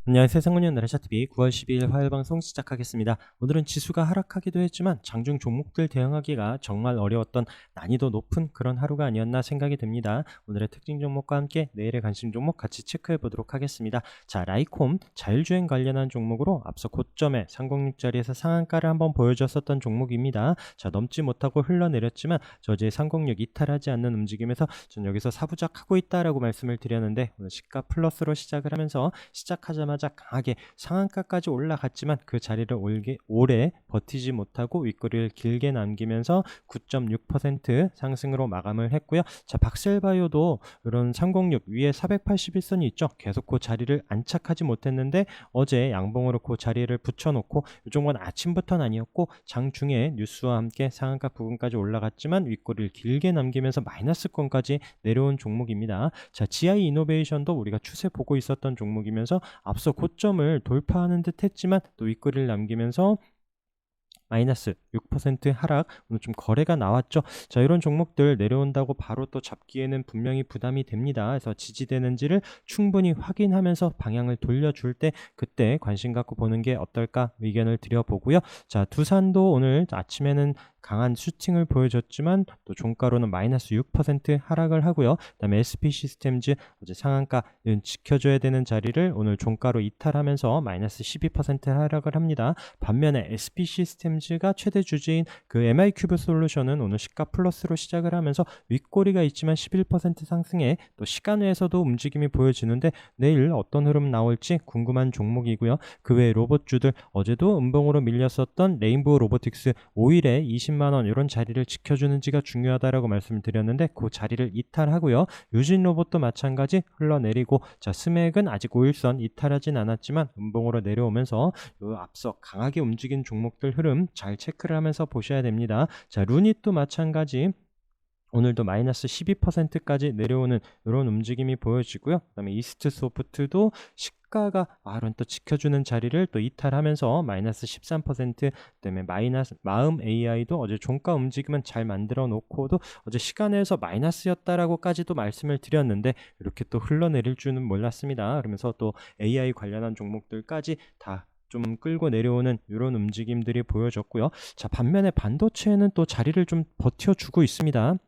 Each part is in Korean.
안녕하세요. 상문형 나라샤TV 9월 12일 화요일 방송 시작하겠습니다. 오늘은 지수가 하락하기도 했지만 장중 종목들 대응하기가 정말 어려웠던 난이도 높은 그런 하루가 아니었나 생각이 듭니다. 오늘의 특징 종목과 함께 내일의 관심 종목 같이 체크해 보도록 하겠습니다. 자, 라이콤 자율주행 관련한 종목으로 앞서 고점에 306자리에서 상한가를 한번 보여줬었던 종목입니다. 자, 넘지 못하고 흘러내렸지만 저지의 306 이탈하지 않는 움직임에서 전 여기서 사부작하고 있다라고 말씀을 드렸는데 오늘 시가 플러스로 시작을 하면서 시작하자마자 강하게 상한가까지 올라갔지만 그 자리를 오래 버티지 못하고 윗꼬리를 길게 남기면서 9.6% 상승으로 마감을 했고요. 자, 박셀바이오도 이런 306 위에 481선이 있죠. 계속 그 자리를 안착하지 못했는데 어제 양봉으로 그 자리를 붙여놓고 이 종목은 아침부터는 아니었고 장중에 뉴스와 함께 상한가 부분까지 올라갔지만 윗꼬리를 길게 남기면서 마이너스권까지 내려온 종목입니다. 자, GI 이노베이션도 우리가 추세 보고 있었던 종목이면서 앞서 고점을 돌파하는 듯 했지만 또 윗꼬리를 남기면서 마이너스 6% 하락. 오늘 좀 거래가 나왔죠. 자, 이런 종목들 내려온다고 바로 또 잡기에는 분명히 부담이 됩니다. 그래서 지지되는지를 충분히 확인하면서 방향을 돌려줄 때 그때 관심 갖고 보는 게 어떨까 의견을 드려보고요. 자, 두산도 오늘 아침에는 강한 슈팅을 보여줬지만 또 종가로는 마이너스 6% 하락을 하고요. 그다음에 SP시스템즈 어제 상한가 지켜줘야 되는 자리를 오늘 종가로 이탈하면서 마이너스 12% 하락을 합니다. 반면에 SP시스템즈가 최대 주주인 그 MI큐브 솔루션은 오늘 시가 플러스로 시작을 하면서 윗꼬리가 있지만 11% 상승에 또 시간외에서도 움직임이 보여지는데 내일 어떤 흐름 나올지 궁금한 종목이고요. 그 외에 로봇주들 어제도 음봉으로 밀렸었던 레인보우 로보틱스 5일에 20만원 이런 자리를 지켜주는지가 중요하다라고 말씀을 드렸는데 그 자리를 이탈하고요. 유진 로봇도 마찬가지 흘러내리고 자, 스맥은 아직 5일선 이탈하진 않았지만 음봉으로 내려오면서 요 앞서 강하게 움직인 종목들 흐름 잘 체크를 하면서 보셔야 됩니다. 자, 루닛도 마찬가지 오늘도 마이너스 12%까지 내려오는 이런 움직임이 보여지고요. 그다음에 이스트 소프트도 시가가 이런 또 지켜주는 자리를 또 이탈하면서 마이너스 13%. 그다음에 마음 AI도 어제 종가 움직임은 잘 만들어 놓고도 어제 시간에서 마이너스였다라고까지도 말씀을 드렸는데 이렇게 또 흘러내릴 줄은 몰랐습니다. 그러면서 또 AI 관련한 종목들까지 다 좀 끌고 내려오는 이런 움직임들이 보여졌고요. 자, 반면에 반도체는 또 자리를 좀 버텨주고 있습니다.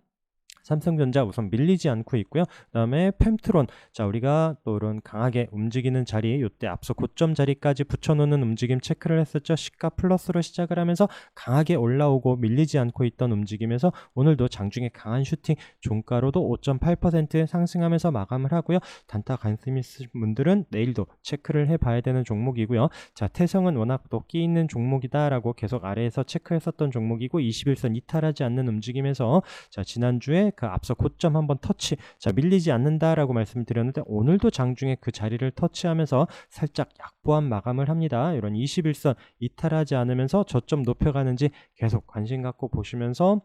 삼성전자 우선 밀리지 않고 있고요. 그다음에 펨트론, 자, 우리가 또 이런 강하게 움직이는 자리 이때 앞서 고점 자리까지 붙여놓는 움직임 체크를 했었죠. 시가 플러스로 시작을 하면서 강하게 올라오고 밀리지 않고 있던 움직임에서 오늘도 장중에 강한 슈팅 종가로도 5.8% 상승하면서 마감을 하고요. 단타 관심 있으신 분들은 내일도 체크를 해봐야 되는 종목이고요. 자, 태성은 워낙 또 끼 있는 종목이다라고 계속 아래에서 체크했었던 종목이고 21선 이탈하지 않는 움직임에서 자, 지난주에 그 앞서 고점 한번 터치, 자, 밀리지 않는다라고 말씀드렸는데 오늘도 장중에 그 자리를 터치하면서 살짝 약보한 마감을 합니다. 이런 21선 이탈하지 않으면서 저점 높여가는지 계속 관심 갖고 보시면서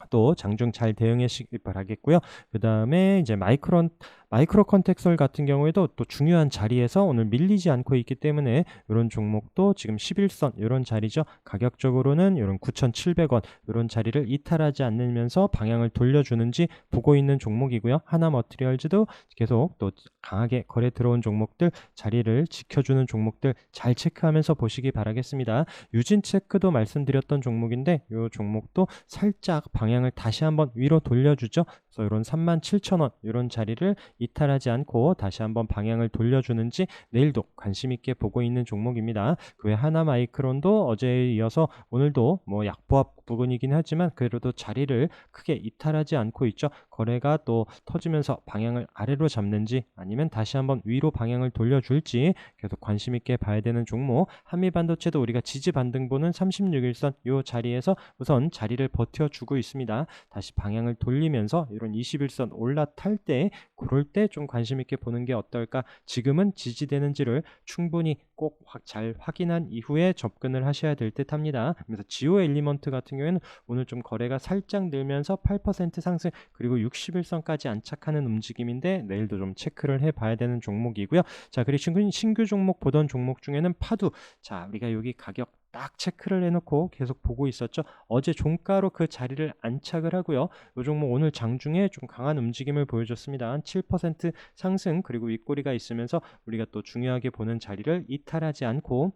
또 장중 잘 대응하시길 바라겠고요. 그 다음에 이제 마이크로 컨텍솔 같은 경우에도 또 중요한 자리에서 오늘 밀리지 않고 있기 때문에 이런 종목도 지금 11선 이런 자리죠. 가격적으로는 이런 9,700원 이런 자리를 이탈하지 않으면서 방향을 돌려주는지 보고 있는 종목이고요. 하나머티리얼즈도 계속 또 강하게 거래 들어온 종목들 자리를 지켜주는 종목들 잘 체크하면서 보시기 바라겠습니다. 유진체크도 말씀드렸던 종목인데 이 종목도 살짝 방향을 다시 한번 위로 돌려주죠. 그래서 이런 37,000원 이런 자리를 이탈하지 않고 다시 한번 방향을 돌려주는지 내일도 관심 있게 보고 있는 종목입니다. 그 외 하나마이크론도 어제에 이어서 오늘도 뭐 약보합 부분이긴 하지만 그래도 자리를 크게 이탈하지 않고 있죠. 거래가 또 터지면서 방향을 아래로 잡는지 아니면 다시 한번 위로 방향을 돌려줄지 계속 관심 있게 봐야 되는 종목. 한미반도체도 우리가 지지 반등 보는 36일선 이 자리에서 우선 자리를 버텨주고 있습니다. 다시 방향을 돌리면서 이런 21선 올라탈 때 그럴 때 좀 관심 있게 보는 게 어떨까. 지금은 지지되는지를 충분히 꼭 잘 확인한 이후에 접근을 하셔야 될 듯 합니다. 그래서 지오 엘리먼트 같은 경우에는 오늘 좀 거래가 살짝 늘면서 8% 상승 그리고 61선까지 안착하는 움직임인데 내일도 좀 체크를 해봐야 되는 종목이고요. 자, 그리고 신규 종목 보던 종목 중에는 파두, 자, 우리가 여기 가격 딱 체크를 해놓고 계속 보고 있었죠. 어제 종가로 그 자리를 안착을 하고요. 이 종목 오늘 장중에 좀 강한 움직임을 보여줬습니다. 한 7% 상승 그리고 윗꼬리가 있으면서 우리가 또 중요하게 보는 자리를 이탈하지 않고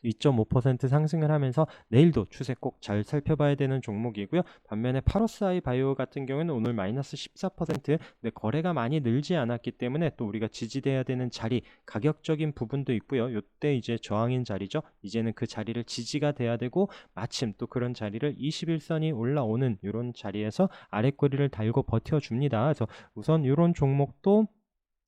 2.5% 상승을 하면서 내일도 추세 꼭 잘 살펴봐야 되는 종목이고요. 반면에 파로스아이 바이오 같은 경우는 오늘 마이너스 14%, 근데 거래가 많이 늘지 않았기 때문에 또 우리가 지지돼야 되는 자리, 가격적인 부분도 있고요. 요때 이제 저항인 자리죠. 이제는 그 자리를 지지가 돼야 되고 마침 또 그런 자리를 21선이 올라오는 이런 자리에서 아랫꼬리를 달고 버텨줍니다. 그래서 우선 이런 종목도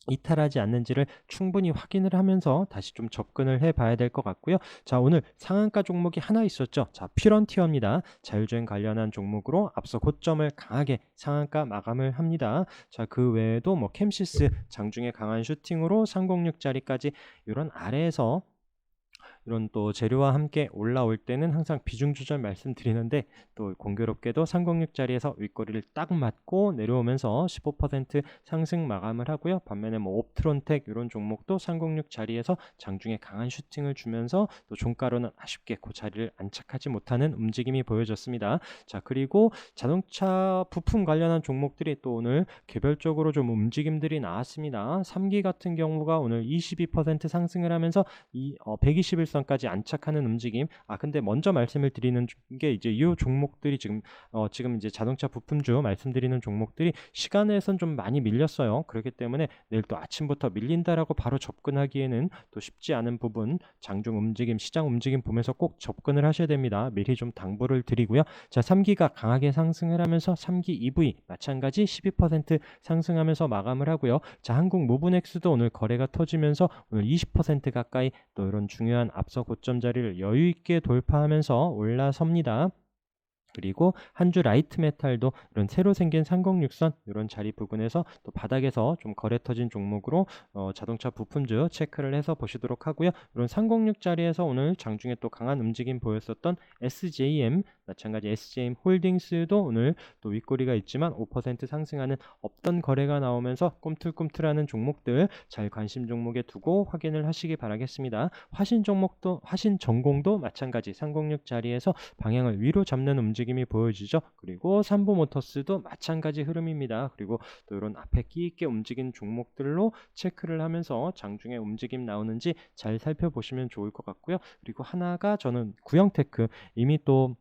이탈하지 않는지를 충분히 확인을 하면서 다시 좀 접근을 해 봐야 될 것 같고요. 자, 오늘 상한가 종목이 하나 있었죠. 자, 퓨런티어입니다. 자율주행 관련한 종목으로 앞서 고점을 강하게 상한가 마감을 합니다. 자, 그 외에도 뭐 캠시스 장중에 강한 슈팅으로 306짜리까지 이런 아래에서 이런 또 재료와 함께 올라올 때는 항상 비중 조절 말씀드리는데 또 공교롭게도 306짜리에서 윗꼬리를 딱 맞고 내려오면서 15% 상승 마감을 하고요. 반면에 뭐 옵트론텍 이런 종목도 306 자리에서 장중에 강한 슈팅을 주면서 또 종가로는 아쉽게 그 자리를 안착하지 못하는 움직임이 보여졌습니다. 자, 그리고 자동차 부품 관련한 종목들이 또 오늘 개별적으로 좀 움직임들이 나왔습니다. 3기 같은 경우가 오늘 22% 상승을 하면서 121선까지 안착하는 움직임. 근데 먼저 말씀을 드리는 게 이제 이 종목들이 지금 이제 자동차 부품주 말씀드리는 종목들이 시간에선 좀 많이 밀렸어요. 그렇기 때문에 내일 또 아침부터 밀린다라고 바로 접근하기에는 또 쉽지 않은 부분, 장중 움직임, 시장 움직임 보면서 꼭 접근을 하셔야 됩니다. 미리 좀 당부를 드리고요. 자, 3기가 강하게 상승을 하면서 3기 EV 마찬가지 12% 상승하면서 마감을 하고요. 자, 한국 무브넥스도 오늘 거래가 터지면서 오늘 20% 가까이 또 이런 중요한 앞서 고점 자리를 여유 있게 돌파하면서 올라섭니다. 그리고 한주 라이트 메탈도 이런 새로 생긴 306선 이런 자리 부근에서 또 바닥에서 좀 거래 터진 종목으로 자동차 부품주 체크를 해서 보시도록 하고요. 이런 306 자리에서 오늘 장중에 또 강한 움직임 보였었던 SJM 마찬가지 SJM 홀딩스도 오늘 또 윗꼬리가 있지만 5% 상승하는 없던 거래가 나오면서 꿈틀꿈틀하는 종목들 잘 관심 종목에 두고 확인을 하시기 바라겠습니다. 화신 전공도 마찬가지 306 자리에서 방향을 위로 잡는 움직임이 보여지죠. 그리고 삼보모터스도 마찬가지 흐름입니다. 그리고 또 이런 앞에 끼 있게 움직인 종목들로 체크를 하면서 장중에 움직임 나오는지 잘 살펴보시면 좋을 것 같고요. 그리고 하나가 저는 구형테크 이미 또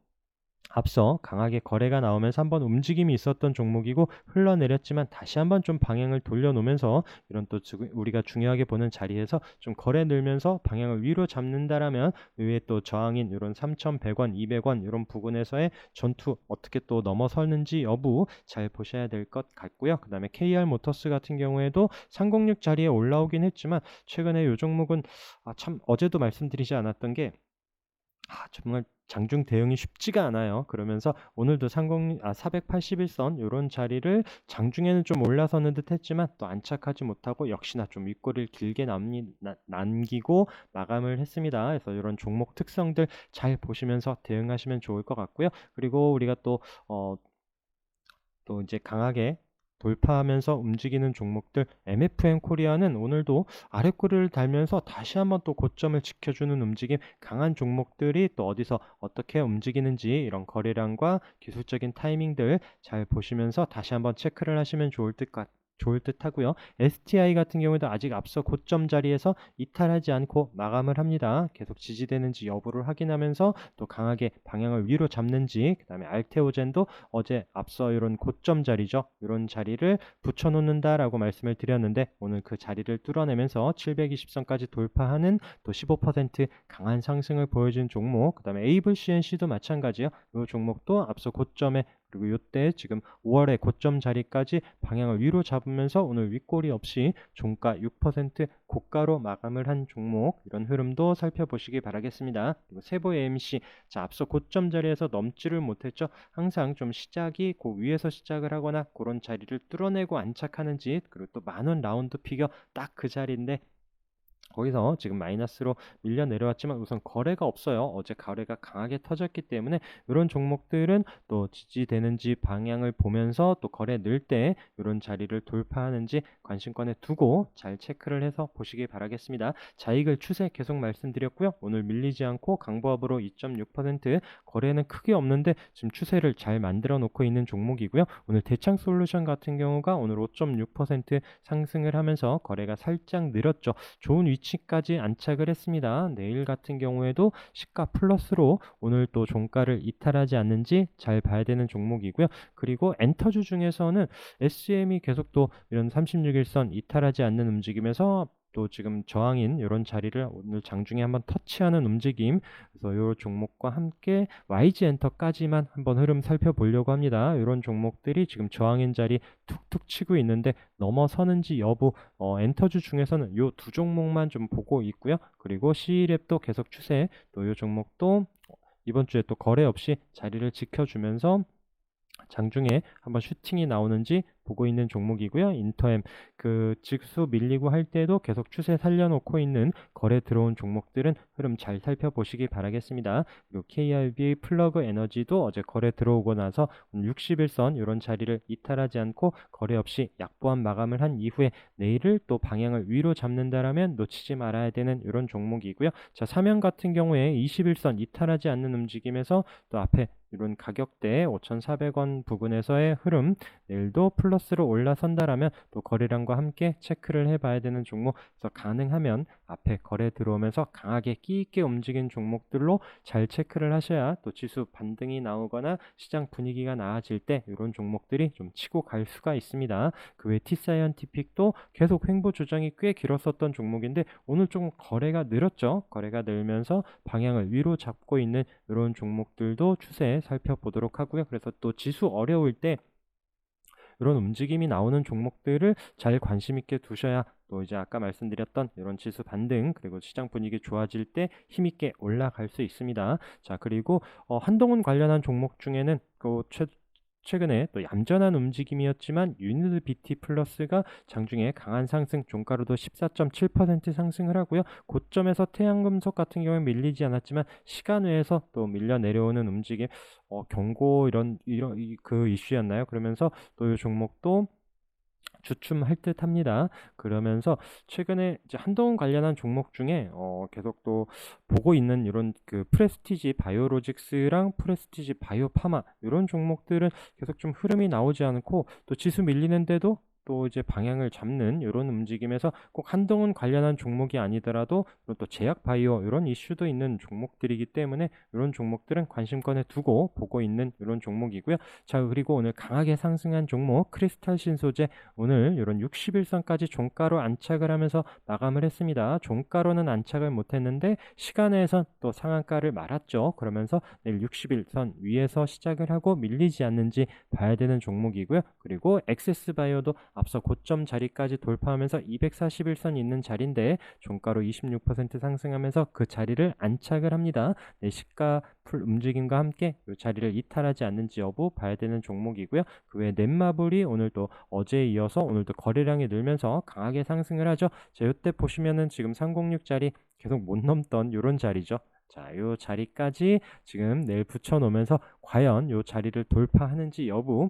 앞서 강하게 거래가 나오면서 한번 움직임이 있었던 종목이고 흘러내렸지만 다시 한번 좀 방향을 돌려놓으면서 이런 또 우리가 중요하게 보는 자리에서 좀 거래 늘면서 방향을 위로 잡는다라면 위에 또 저항인 이런 3,100원, 200원 이런 부분에서의 전투 어떻게 또 넘어서는지 여부 잘 보셔야 될 것 같고요. 그 다음에 KR 모터스 같은 경우에도 306 자리에 올라오긴 했지만 최근에 이 종목은 참 어제도 말씀드리지 않았던 게 정말 장중 대응이 쉽지가 않아요. 그러면서 오늘도 481선 이런 자리를 장중에는 좀 올라서는 듯 했지만 또 안착하지 못하고 역시나 좀 윗꼬리를 길게 남기고 마감을 했습니다. 그래서 이런 종목 특성들 잘 보시면서 대응하시면 좋을 것 같고요. 그리고 우리가 또 이제 강하게 돌파하면서 움직이는 종목들 MFM 코리아는 오늘도 아랫꼬리를 달면서 다시 한번 또 고점을 지켜주는 움직임 강한 종목들이 또 어디서 어떻게 움직이는지 이런 거래량과 기술적인 타이밍들 잘 보시면서 다시 한번 체크를 하시면 좋을 듯 하고요. STI 같은 경우에도 아직 앞서 고점 자리에서 이탈하지 않고 마감을 합니다. 계속 지지되는지 여부를 확인하면서 또 강하게 방향을 위로 잡는지 그 다음에 알테오젠도 어제 앞서 이런 고점 자리죠. 이런 자리를 붙여놓는다라고 말씀을 드렸는데 오늘 그 자리를 뚫어내면서 720선까지 돌파하는 또 15% 강한 상승을 보여준 종목 그 다음에 에이블 CNC도 마찬가지요. 이 종목도 앞서 고점에 그리고 이때 지금 5월에 고점 자리까지 방향을 위로 잡으면서 오늘 윗꼬리 없이 종가 6% 고가로 마감을 한 종목 이런 흐름도 살펴보시기 바라겠습니다. 그리고 세보 AMC 자 앞서 고점 자리에서 넘지를 못했죠. 항상 좀 시작이 그 위에서 시작을 하거나 그런 자리를 뚫어내고 안착하는지 그리고 또 만원 라운드 피겨 딱 그 자리인데 거기서 지금 마이너스로 밀려 내려왔지만 우선 거래가 없어요. 어제 거래가 강하게 터졌기 때문에 이런 종목들은 또 지지되는지 방향을 보면서 또 거래 늘 때 이런 자리를 돌파하는지 관심권에 두고 잘 체크를 해서 보시기 바라겠습니다. 자익을 추세 계속 말씀드렸고요. 오늘 밀리지 않고 강보합으로 2.6% 거래는 크게 없는데 지금 추세를 잘 만들어 놓고 있는 종목이고요. 오늘 대창솔루션 같은 경우가 오늘 5.6% 상승을 하면서 거래가 살짝 늘었죠. 좋은 위치까지 안착을 했습니다. 내일 같은 경우에도 시가 플러스로 오늘 또 종가를 이탈하지 않는지 잘 봐야 되는 종목이고요. 그리고 엔터주 중에서는 SM이 계속 또 이런 36일선 이탈하지 않는 움직임에서 또 지금 저항인 이런 자리를 오늘 장중에 한번 터치하는 움직임, 그래서 이 종목과 함께 YG엔터까지만 한번 흐름 살펴보려고 합니다. 이런 종목들이 지금 저항인 자리 툭툭 치고 있는데 넘어서는지 여부, 엔터주 중에서는 이 두 종목만 좀 보고 있고요. 그리고 C랩도 계속 추세, 또 이 종목도 이번 주에 또 거래 없이 자리를 지켜주면서 장중에 한번 슈팅이 나오는지 보고 있는 종목이고요. 인터엠 그 직수 밀리고 할 때도 계속 추세 살려놓고 있는 거래 들어온 종목들은 흐름 잘 살펴보시기 바라겠습니다. 그리고 KRB 플러그 에너지도 어제 거래 들어오고 나서 60일선 이런 자리를 이탈하지 않고 거래 없이 약보합 마감을 한 이후에 내일을 또 방향을 위로 잡는다라면 놓치지 말아야 되는 이런 종목이고요. 자, 삼양 같은 경우에 21선 이탈하지 않는 움직임에서 또 앞에 이런 가격대 5,400원 부근에서의 흐름, 내일도 플러스로 올라선다라면 또 거래량과 함께 체크를 해봐야 되는 종목, 그래서 가능하면 앞에 거래 들어오면서 강하게 끼 있게 움직인 종목들로 잘 체크를 하셔야 또 지수 반등이 나오거나 시장 분위기가 나아질 때 이런 종목들이 좀 치고 갈 수가 있습니다. 그 외 T사이언티픽도 계속 횡보 조정이 꽤 길었었던 종목인데 오늘 좀 거래가 늘었죠. 거래가 늘면서 방향을 위로 잡고 있는 이런 종목들도 추세 살펴보도록 하고요. 그래서 또 지수 어려울 때 이런 움직임이 나오는 종목들을 잘 관심 있게 두셔야 또 이제 아까 말씀드렸던 이런 지수 반등, 그리고 시장 분위기 좋아질 때 힘있게 올라갈 수 있습니다. 자, 그리고 한동훈 관련한 종목 중에는 최근에 또 얌전한 움직임이었지만 유니비티 플러스가 장중에 강한 상승, 종가로도 14.7% 상승을 하고요. 고점에서 태양금속 같은 경우에 밀리지 않았지만 시간 외에서 또 밀려 내려오는 움직임, 경고 이런 그 이슈였나요? 그러면서 또 이 종목도 주춤할 듯 합니다. 그러면서 최근에 이제 한동훈 관련한 종목 중에 계속 또 보고 있는 이런 그 프레스티지 바이오로직스랑 프레스티지 바이오파마 이런 종목들은 계속 좀 흐름이 나오지 않고 또 지수 밀리는데도 또 이제 방향을 잡는 이런 움직임에서 꼭 한동훈 관련한 종목이 아니더라도 또 제약 바이오 이런 이슈도 있는 종목들이기 때문에 이런 종목들은 관심권에 두고 보고 있는 이런 종목이고요. 자, 그리고 오늘 강하게 상승한 종목 크리스탈 신소재, 오늘 이런 60일선까지 종가로 안착을 하면서 마감을 했습니다. 종가로는 안착을 못했는데 시간에선 또 상한가를 말았죠. 그러면서 내일 60일선 위에서 시작을 하고 밀리지 않는지 봐야 되는 종목이고요. 그리고 엑세스바이오도 앞서 고점 자리까지 돌파하면서 241선 있는 자리인데 종가로 26% 상승하면서 그 자리를 안착을 합니다. 네, 시가 풀 움직임과 함께 이 자리를 이탈하지 않는지 여부 봐야 되는 종목이고요. 그 외에 넷마블이 오늘 또 어제에 이어서 오늘도 거래량이 늘면서 강하게 상승을 하죠. 자, 이때 보시면은 지금 306 자리 계속 못 넘던 이런 자리죠. 자, 요 자리까지 지금 내일 붙여놓으면서 과연 요 자리를 돌파하는지 여부,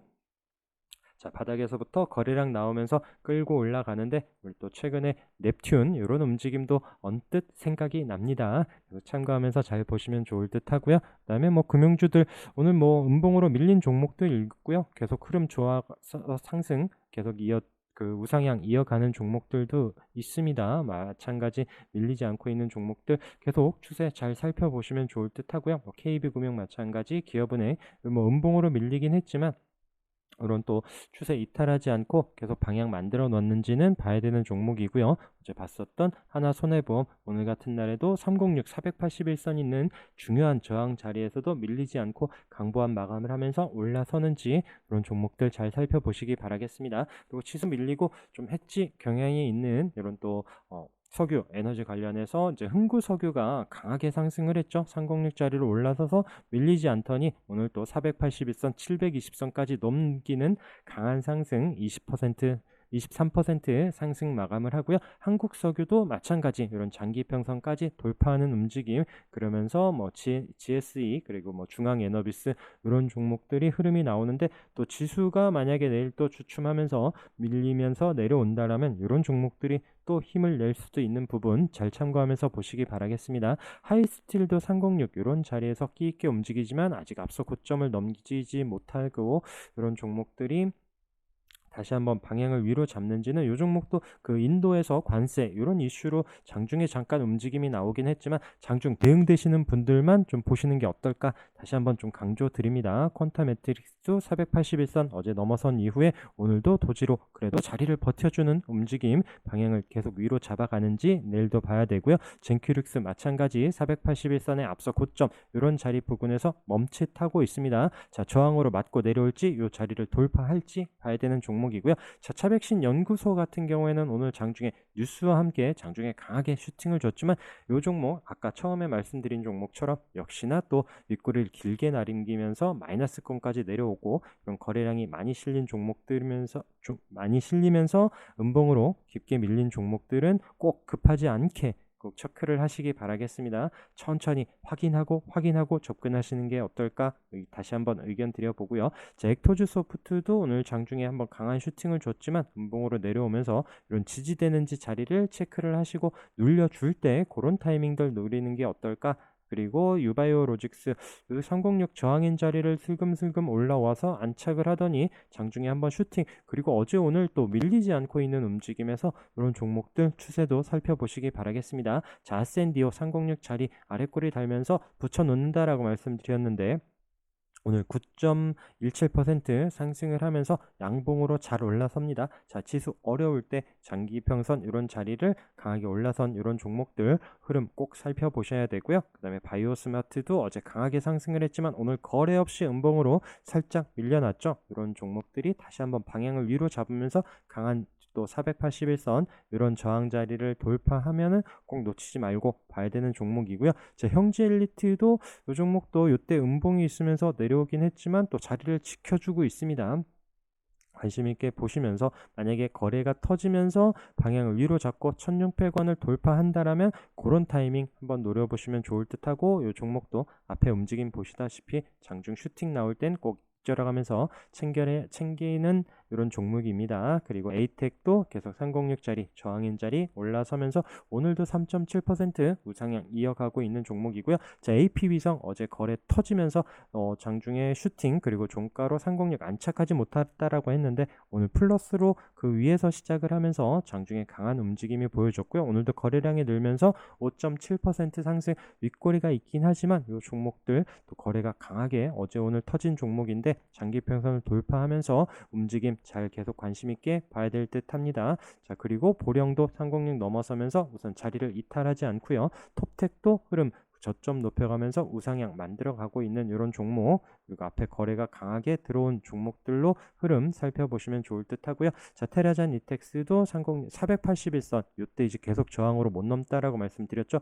자, 바닥에서부터 거래량 나오면서 끌고 올라가는데 우리 또 최근에 넵튠 이런 움직임도 언뜻 생각이 납니다. 그래서 참고하면서 잘 보시면 좋을 듯 하고요. 그다음에 뭐 금융주들 오늘 뭐 음봉으로 밀린 종목들 있고요. 계속 흐름 좋아 상승 계속 그 우상향 이어가는 종목들도 있습니다. 마찬가지 밀리지 않고 있는 종목들 계속 추세 잘 살펴보시면 좋을 듯 하고요. 뭐 KB금융 마찬가지, 기업은행 뭐 음봉으로 밀리긴 했지만 이런 또 추세 이탈하지 않고 계속 방향 만들어 놨는지는 봐야 되는 종목이고요. 어제 봤었던 하나손해보험 오늘 같은 날에도 306, 481선 있는 중요한 저항 자리에서도 밀리지 않고 강보합 마감을 하면서 올라서는지 이런 종목들 잘 살펴보시기 바라겠습니다. 그리고 지수 밀리고 좀 해지 경향이 있는 이런 또 석유, 에너지 관련해서 이제 흥구석유가 강하게 상승을 했죠. 306 자리로 올라서서 밀리지 않더니 오늘 또 481선, 720선까지 넘기는 강한 상승 20% 23% 상승 마감을 하고요. 한국석유도 마찬가지 이런 장기평선까지 돌파하는 움직임, 그러면서 뭐 GSE 그리고 뭐 중앙에너비스 이런 종목들이 흐름이 나오는데, 또 지수가 만약에 내일 또 주춤하면서 밀리면서 내려온다라면 이런 종목들이 또 힘을 낼 수도 있는 부분 잘 참고하면서 보시기 바라겠습니다. 하이스틸도 306 이런 자리에서 끼 있게 움직이지만 아직 앞서 고점을 넘기지 못하고, 이런 종목들이 다시 한번 방향을 위로 잡는지는, 이 종목도 그 인도에서 관세 이런 이슈로 장중에 잠깐 움직임이 나오긴 했지만 장중 대응되시는 분들만 좀 보시는 게 어떨까 다시 한번 좀 강조드립니다. 퀀타 매트릭스도 481선 어제 넘어선 이후에 오늘도 도지로 그래도 자리를 버텨주는 움직임, 방향을 계속 위로 잡아가는지 내일도 봐야 되고요. 젠큐릭스 마찬가지 481선의 앞서 고점 이런 자리 부근에서 멈칫하고 있습니다. 자, 저항으로 맞고 내려올지 이 자리를 돌파할지 봐야 되는 종목이고요. 자, 차백신 연구소 같은 경우에는 오늘 장중에 뉴스와 함께 장중에 강하게 슈팅을 줬지만 이 종목 아까 처음에 말씀드린 종목처럼 역시나 또 윗꼬리를 길게 나름기면서 마이너스권까지 내려오고, 이런 거래량이 많이 실린 종목들면서 많이 실리면서 음봉으로 깊게 밀린 종목들은 꼭 급하지 않게 꼭 체크를 하시기 바라겠습니다. 천천히 확인하고 접근하시는 게 어떨까 다시 한번 의견 드려보고요. 자, 엑토즈 소프트도 오늘 장중에 한번 강한 슈팅을 줬지만 음봉으로 내려오면서 이런 지지되는지 자리를 체크를 하시고 눌려줄 때 그런 타이밍들 노리는 게 어떨까. 그리고 유바이오 로직스 306 저항인 자리를 슬금슬금 올라와서 안착을 하더니 장중에 한번 슈팅, 그리고 어제 오늘 또 밀리지 않고 있는 움직임에서 이런 종목들 추세도 살펴보시기 바라겠습니다. 자, 아센디오 306 자리 아래꼬리 달면서 붙여놓는다라고 말씀드렸는데 오늘 9.17% 상승을 하면서 양봉으로 잘 올라섭니다. 자, 지수 어려울 때 장기평선 이런 자리를 강하게 올라선 이런 종목들 흐름 꼭 살펴보셔야 되고요. 그 다음에 바이오스마트도 어제 강하게 상승을 했지만 오늘 거래 없이 음봉으로 살짝 밀려났죠. 이런 종목들이 다시 한번 방향을 위로 잡으면서 강한 또 481선 이런 저항 자리를 돌파하면은 꼭 놓치지 말고 봐야 되는 종목이고요. 자, 형제 엘리트도 이 종목도 이때 음봉이 있으면서 내려오긴 했지만 또 자리를 지켜주고 있습니다. 관심 있게 보시면서 만약에 거래가 터지면서 방향을 위로 잡고 1600원을 돌파한다라면 그런 타이밍 한번 노려보시면 좋을 듯하고, 이 종목도 앞에 움직임 보시다시피 장중 슈팅 나올 땐 꼭 들어가면서 챙기는 이런 종목입니다. 그리고 에이텍도 계속 306짜리 저항인 자리 올라서면서 오늘도 3.7% 우상향 이어가고 있는 종목이고요. 자, AP위성 어제 거래 터지면서 장중에 슈팅 그리고 종가로 306 안착하지 못했다라고 했는데 오늘 플러스로 그 위에서 시작을 하면서 장중에 강한 움직임이 보여줬고요. 오늘도 거래량이 늘면서 5.7% 상승, 윗꼬리가 있긴 하지만 이 종목들 또 거래가 강하게 어제 오늘 터진 종목인데 장기평선을 돌파하면서 움직임 잘 계속 관심 있게 봐야 될 듯 합니다. 자, 그리고 보령도 306 넘어서면서 우선 자리를 이탈하지 않고요. 톱텍도 흐름 저점 높여가면서 우상향 만들어가고 있는 이런 종목, 그리고 앞에 거래가 강하게 들어온 종목들로 흐름 살펴보시면 좋을 듯 하고요. 자, 테라잔 이텍스도 481선 이때 이제 계속 저항으로 못 넘다라고 말씀드렸죠.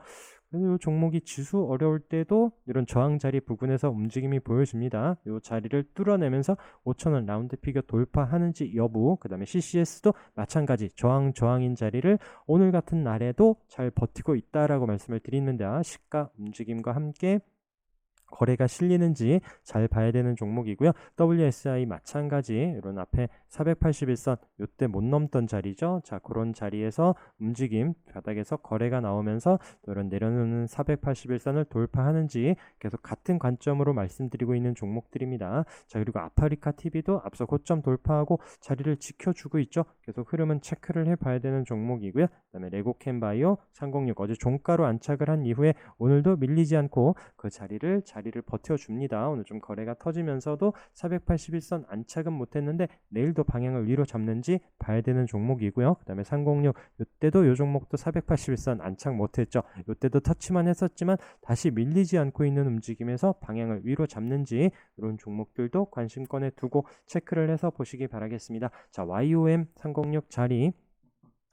그래서 이 종목이 지수 어려울 때도 이런 저항 자리 부근에서 움직임이 보여집니다. 이 자리를 뚫어내면서 5,000원 라운드 피겨 돌파하는지 여부, 그 다음에 CCS도 마찬가지 저항인 자리를 오늘 같은 날에도 잘 버티고 있다라고 말씀을 드리는데, 시가 움직임과 함께 거래가 실리는지 잘 봐야 되는 종목이고요. WSI 마찬가지 이런 앞에 481선 이때 못 넘던 자리죠. 자, 그런 자리에서 움직임 바닥에서 거래가 나오면서 이런 내려놓는 481선을 돌파하는지 계속 같은 관점으로 말씀드리고 있는 종목들입니다. 자, 그리고 아파리카 TV도 앞서 고점 돌파하고 자리를 지켜주고 있죠. 계속 흐름은 체크를 해봐야 되는 종목이고요. 그다음에 레고캔바이오 306 어제 종가로 안착을 한 이후에 오늘도 밀리지 않고 그 자리를 버텨줍니다. 오늘 좀 거래가 터지면서도 481선 안착은 못했는데 내일도 방향을 위로 잡는지 봐야 되는 종목이고요. 그 다음에 306 이때도 이 종목도 481선 안착 못했죠. 이때도 터치만 했었지만 다시 밀리지 않고 있는 움직임에서 방향을 위로 잡는지 이런 종목들도 관심권에 두고 체크를 해서 보시기 바라겠습니다. 자, YOM 306 자리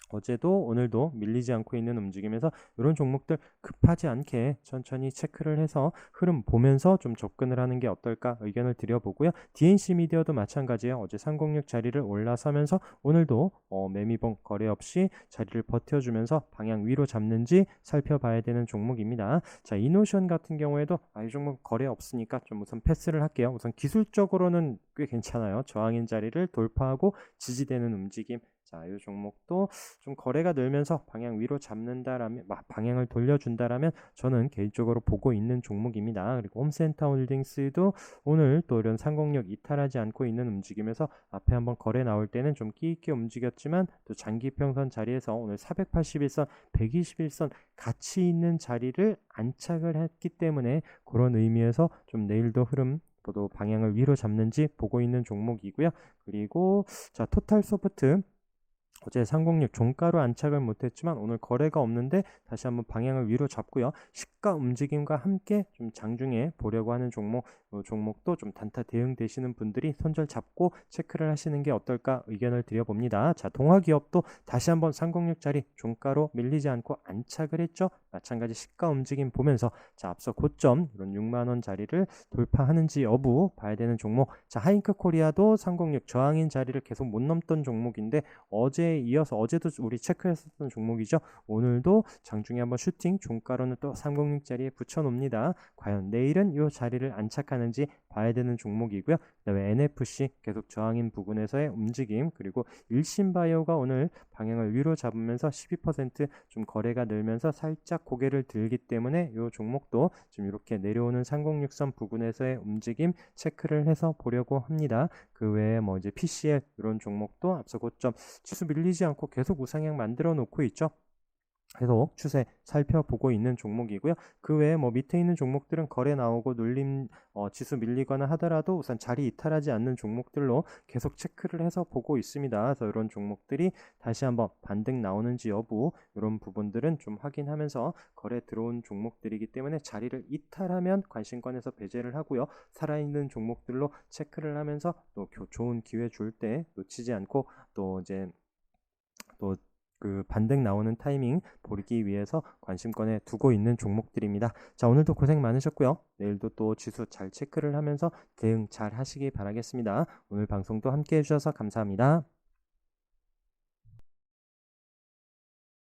어제도 오늘도 밀리지 않고 있는 움직임에서 이런 종목들 급하지 않게 천천히 체크를 해서 흐름 보면서 좀 접근을 하는 게 어떨까 의견을 드려보고요. DNC 미디어도 마찬가지예요. 어제 306 자리를 올라서면서 오늘도 매미봉 거래 없이 자리를 버텨주면서 방향 위로 잡는지 살펴봐야 되는 종목입니다. 자, 이노션 같은 경우에도 이 종목 거래 없으니까 좀 우선 패스를 할게요. 우선 기술적으로는 꽤 괜찮아요. 저항인 자리를 돌파하고 지지되는 움직임. 자, 이 종목도 좀 거래가 늘면서 방향 위로 잡는다라면 방향을 돌려준다라면 저는 개인적으로 보고 있는 종목입니다. 그리고 홈센터 홀딩스도 오늘 또 이런 상공력 이탈하지 않고 있는 움직임에서 앞에 한번 거래 나올 때는 좀 끼 있게 움직였지만 또 장기평선 자리에서 오늘 481선, 121선 같이 있는 자리를 안착을 했기 때문에 그런 의미에서 좀 내일도 흐름 또 방향을 위로 잡는지 보고 있는 종목이고요. 그리고 자, 토탈소프트 어제 306 종가로 안착을 못했지만 오늘 거래가 없는데 다시 한번 방향을 위로 잡고요. 시가 움직임과 함께 좀 장중에 보려고 하는 종목도 좀 단타 대응되시는 분들이 손절 잡고 체크를 하시는 게 어떨까 의견을 드려봅니다. 자, 동화기업도 다시 한번 306짜리 종가로 밀리지 않고 안착을 했죠. 마찬가지 시가 움직임 보면서 자, 앞서 고점 이런 6만 원 자리를 돌파하는지 여부 봐야 되는 종목. 자, 하잉크 코리아도 306 저항인 자리를 계속 못 넘던 종목인데 어제에 이어서 어제도 우리 체크했었던 종목이죠. 오늘도 장중에 한번 슈팅 종가로는 또 306자리에 붙여놓습니다. 과연 내일은 이 자리를 안착하는지 봐야 되는 종목이고요. 그다음에 NFC 계속 저항인 부분에서의 움직임 그리고 일신바이오가 오늘 방향을 위로 잡으면서 12%좀 거래가 늘면서 살짝 고개를 들기 때문에 이 종목도 지금 이렇게 내려오는 306선 부근에서의 움직임 체크를 해서 보려고 합니다. 그 외에 뭐 이제 PCL 이런 종목도 앞서 고점 지수 밀리지 않고 계속 우상향 만들어 놓고 있죠. 계속 추세 살펴보고 있는 종목이고요. 그 외에 뭐 밑에 있는 종목들은 거래 나오고 눌림 지수 밀리거나 하더라도 우선 자리 이탈하지 않는 종목들로 계속 체크를 해서 보고 있습니다. 그래서 이런 종목들이 다시 한번 반등 나오는지 여부 이런 부분들은 좀 확인하면서 거래 들어온 종목들이기 때문에 자리를 이탈하면 관심권에서 배제를 하고요. 살아있는 종목들로 체크를 하면서 또 좋은 기회 줄 때 놓치지 않고 또 이제 또 그 반등 나오는 타이밍 보기 위해서 관심권에 두고 있는 종목들입니다. 자, 오늘도 고생 많으셨고요. 내일도 또 지수 잘 체크를 하면서 대응 잘 하시기 바라겠습니다. 오늘 방송도 함께 해주셔서 감사합니다.